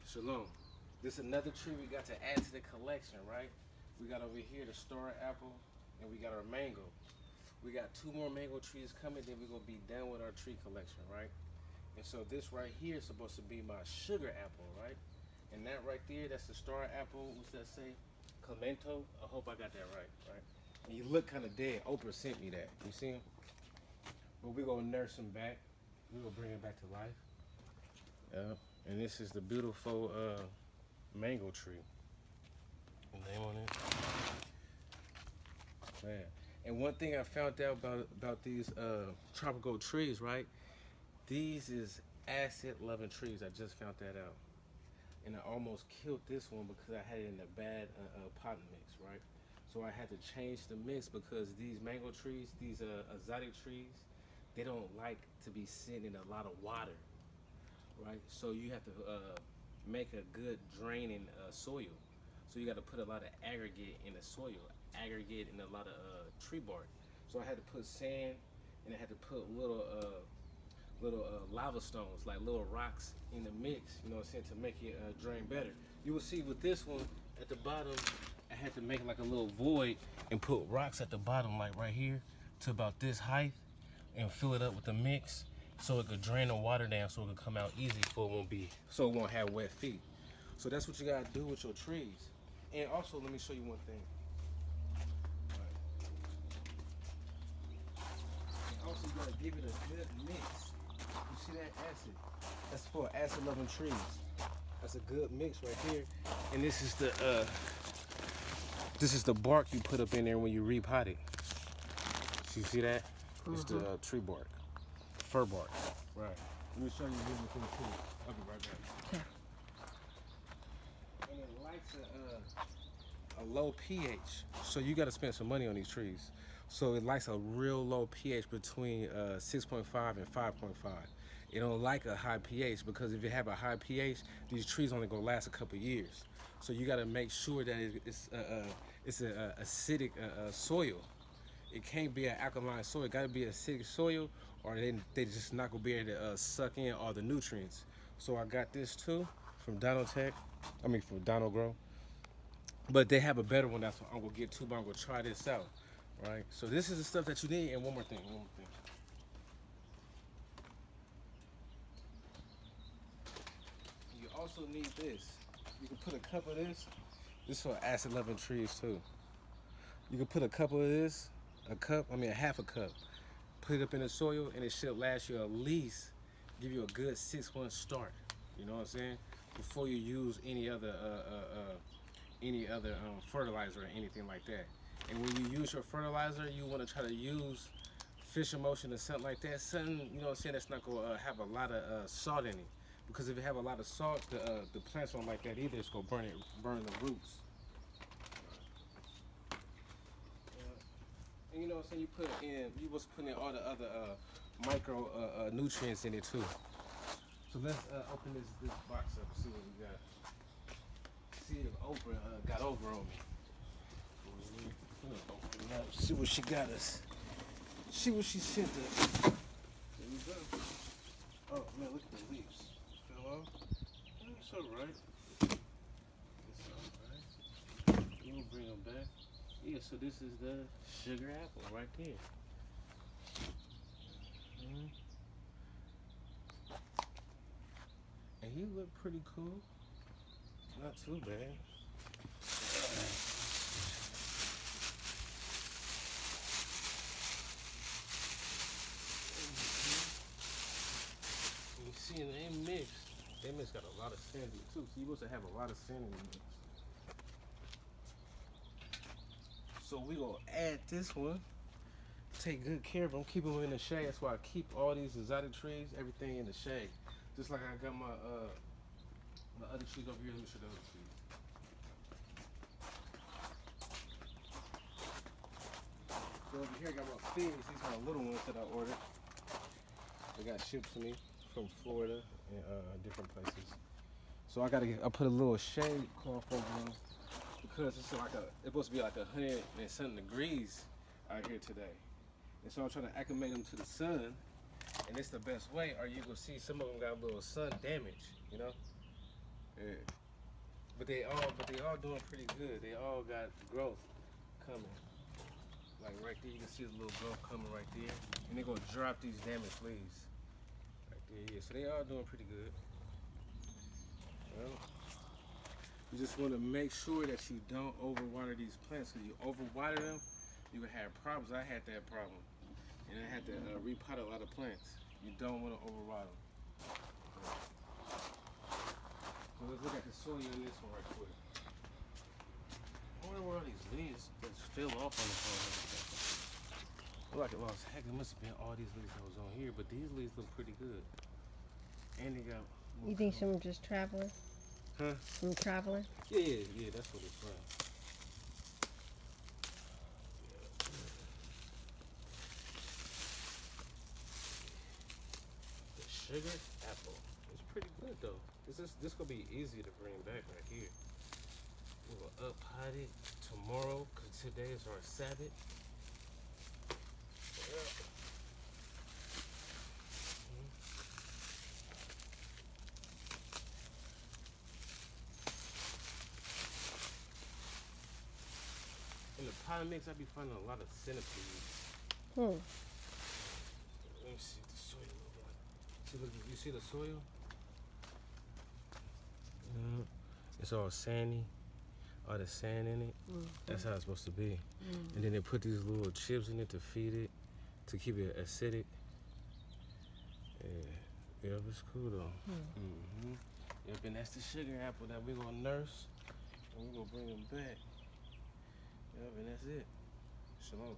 Shalom. This is another tree we got to add to the collection, right? We got over here the Custard Apple, and we got our mango. We got 2 more mango trees coming, then we're gonna be done with our tree collection, right? And so this right here is supposed to be my sugar apple, right? And that right there, that's the Star Apple. What's that say? Clemento. I hope I got that right? And you look kind of dead. Oprah sent me that. You see him? But we're gonna nurse him back. We're gonna bring him back to life. And this is the beautiful mango tree. Name on it. Man. And one thing I found out about these tropical trees, right? These is acid-loving trees. I just found that out. And I almost killed this one because I had it in a bad pot mix, right? So I had to change the mix because these mango trees, these exotic trees, they don't like to be sitting in a lot of water, right? So you have to make a good draining soil. So you got to put a lot of aggregate in the soil, aggregate in a lot of tree bark. So I had to put sand, and I had to put little lava stones, like little rocks in the mix, you know what I'm saying, to make it drain better. You will see with this one at the bottom, I had to make like a little void and put rocks at the bottom, like right here, to about this height, and fill it up with the mix so it could drain the water down, so it could come out easy, so it won't have wet feet. So that's what you gotta do with your trees. And also, let me show you one thing. And also, you gotta give it a good mix. You see that acid? That's for acid-loving trees. That's a good mix right here. And this is the bark you put up in there when you repot it. So you see that? It's the tree bark, fir bark. Right. Let me show you really cool too. I'll be right back. Okay. And it likes a low pH, so you got to spend some money on these trees. So it likes a real low pH between 6.5 and 5.5. It don't like a high pH because if you have a high pH, these trees only gonna last a couple years. So you got to make sure that it's an acidic soil. It can't be an alkaline soil. It got to be acidic soil, or then they just not gonna be able to suck in all the nutrients. So I got this too from from Donald Grow. But they have a better one. That's what I'm gonna get too. But I'm gonna try this out, right? So this is the stuff that you need. And one more thing. You also need this. You can put a cup of this. This is for acid-loving trees too. You can put a cup of this, a half a cup. Put it up in the soil, and it should last you at least, give you a good 6-month start. You know what I'm saying? Before you use any other fertilizer or anything like that. And when you use your fertilizer, you want to try to use fish emulsion or something like that. Something, you know what I'm saying, that's not going to have a lot of salt in it. Because if you have a lot of salt, the plants don't like that either. It's going to burn the roots. And you know what I'm saying, you was putting in all the other micro nutrients in it too. So let's open this box up and see what we got. See if Oprah got over on me. Open it up, see what she got us. See what she sent us. There we go. Oh man, look at the leaves. Fell off. It's alright. It's alright. We'll bring them back. Yeah, so this is the sugar apple right there. And he looked pretty cool. Not too bad. You see, they mixed. They mixed got a lot of sand in it too. So you're supposed to have a lot of sand in the mix. So we gonna add this one. Take good care of them. Keep them in the shade. That's why I keep all these exotic trees, everything in the shade. Just like I got my other trees over here. Let me show the other trees. So over here I got my figs. These are my little ones that I ordered. They got shipped to me from Florida and different places. So I put a little shade cloth over them because it's supposed to be like 100 and something degrees out here today. And so I'm trying to acclimate them to the sun, and it's the best way, or you will see some of them got a little sun damage, you know? Yeah. But they all doing pretty good. They all got growth coming. Like right there, you can see the little growth coming right there. And they're gonna drop these damaged leaves. Right there, yeah. So they all doing pretty good. Well, you just want to make sure that you don't overwater these plants. Because you overwater them, you can have problems. I had that problem. And I had to repot a lot of plants. You don't want to overwater them. So let's look at the soil in this one right quick. I wonder where all these leaves just fell off on the phone. Look like it lost heck. It must have been all these leaves that was on here, but these leaves look pretty good. And they got. You think some just traveling? Huh? Some traveling? Yeah, that's what it's from. The sugar apple. It's pretty good though. This gonna be easy to bring back right here. We will up-pot it tomorrow, cause today is our Sabbath. In the pot mix, I be finding a lot of centipedes. Let me see the soil a little bit. See, look, you see the soil? It's all sandy, all the sand in it. That's how it's supposed to be. And then they put these little chips in it to feed it, to keep it acidic. Yeah, it's cool though. Yep, and that's the sugar apple that we're gonna nurse, and we're gonna bring them back. Yep, and that's it. Shalom.